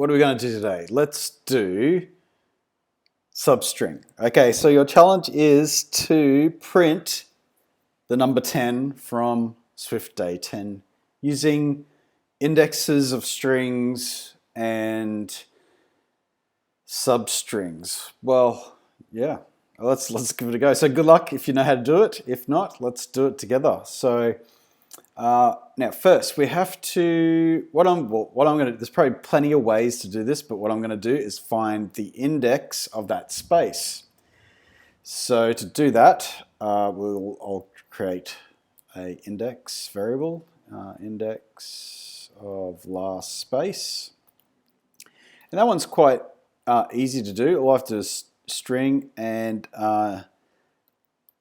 what are we going to do today? Let's do substring. Okay, so your challenge is to print the number 10 from Swift Day 10 using indexes of strings and substrings. Well, yeah, let's give it a go. So good luck if you know how to do it. If not, let's do it together. So now first we have to, what I'm going to, there's probably plenty of ways to do this, but what I'm going to do is find the index of that space. So to do that, I'll create a index variable, index of last space. And that one's quite easy to do. All I have to do is string and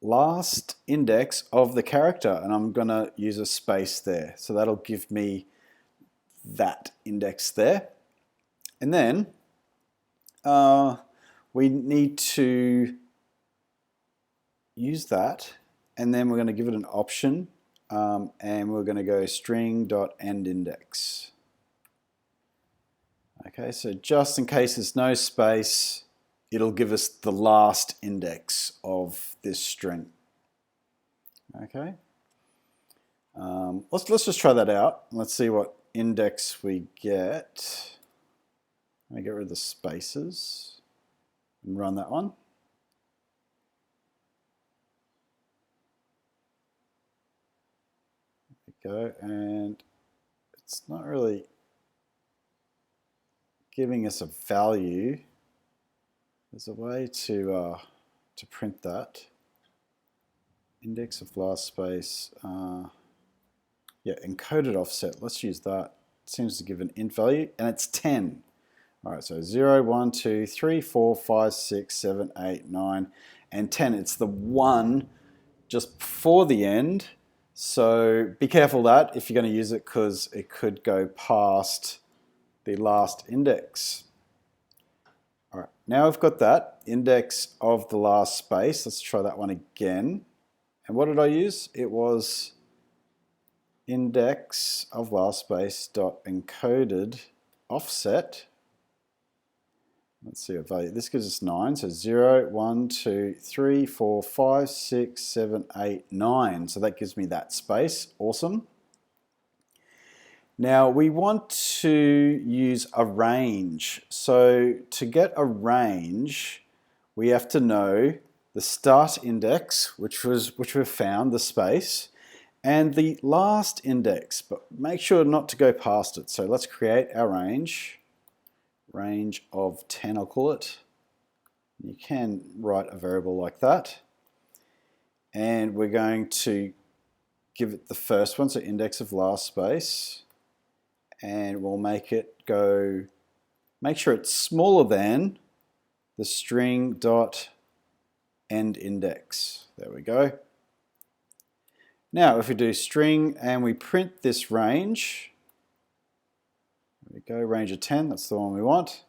last index of the character, and I'm going to use a space there. So that'll give me that index there. And then we need to use that, and then we're going to give it an option, and we're going to go string.endindex. Okay, so just in case there's no space, it'll give us the last index of this string. Okay, let's just try that out. Let's see what index we get. Let me get rid of the spaces and run that one. There we go, and it's not really giving us a value. There's a way to print that. Index of last space. Yeah, encoded offset. Let's use that. It seems to give an int value, and it's 10. All right, so 0, 1, 2, 3, 4, 5, 6, 7, 8, 9, and 10. It's the 1 just before the end. So be careful that if you're going to use it, because it could go past the last index. All right, now I've got that index of the last space. Let's try that one again. And what did I use? It was index of last space dot encoded offset. Let's see what value. This gives us 9. So 0, 1, 2, 3, 4, 5, 6, 7, 8, 9. So that gives me that space. Awesome. Now we want to use a range. So to get a range, we have to know the start index, which we've found, the space, and the last index, but make sure not to go past it. So let's create our range of 10, I'll call it. You can write a variable like that. And we're going to give it the first one, so index of last space. And we'll make it go, make sure it's smaller than the string dot end index. There we go. Now if we do string and we print this range, there we go, range of 10, that's the one we want.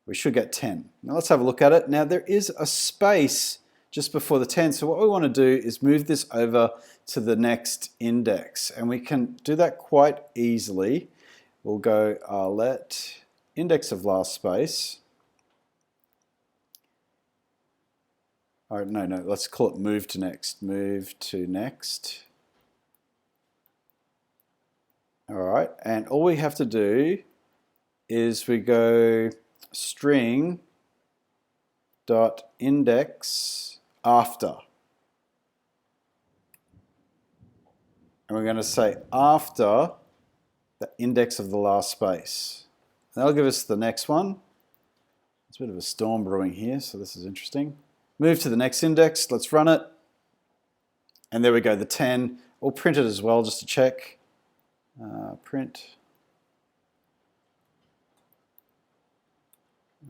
We should get 10. Now let's have a look at it. Now there is a space just before the 10, so what we want to do is move this over to the next index, and we can do that quite easily. We'll go let index of last space. All right, no, let's call it move to next. Move to next. All right, and all we have to do is we go string dot index after. And we're going to say after the index of the last space. That'll give us the next one. It's a bit of a storm brewing here, so this is interesting. Move to the next index, let's run it. And there we go, the 10. We'll print it as well just to check. Print.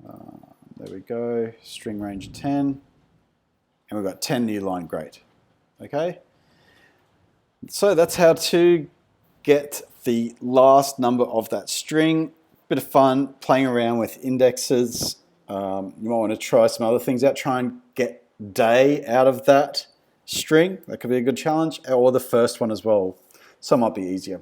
There we go, string range of 10. And we've got 10 new line, great. Okay. So that's how to get the last number of that string. Bit of fun playing around with indexes. You might want to try some other things out. Try and get day out of that string. That could be a good challenge, or the first one as well. Some might be easier.